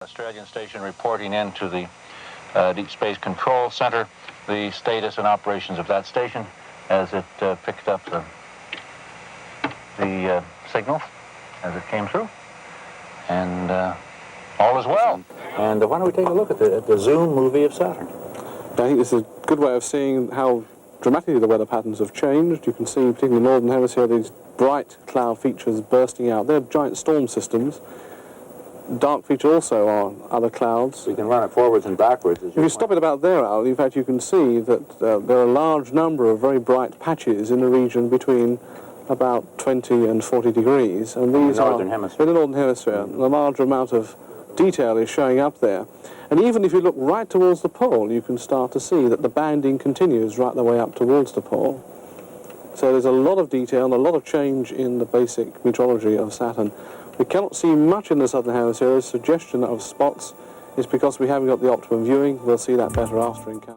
Australian station reporting into the Deep Space Control Center the status and operations of that station as it picked up the signal as it came through, and all is well. And why don't we take a look at the zoom movie of Saturn? I think this is a good way of seeing how dramatically the weather patterns have changed. You can see, particularly in the northern hemisphere, these bright cloud features bursting out. They're giant storm systems. Dark feature also are other clouds. We can run it forwards and backwards. If you stop it about there, Al, in fact, you can see that there are a large number of very bright patches in the region between about 20 and 40 degrees. And these in the northern hemisphere. In the northern hemisphere. And a large amount of detail is showing up there. And even if you look right towards the pole, you can start to see that the banding continues right the way up towards the pole. So there's a lot of detail and a lot of change in the basic meteorology of Saturn. We cannot see much in the southern hemisphere. A suggestion of spots is because we haven't got the optimum viewing. We'll see that better after encounter.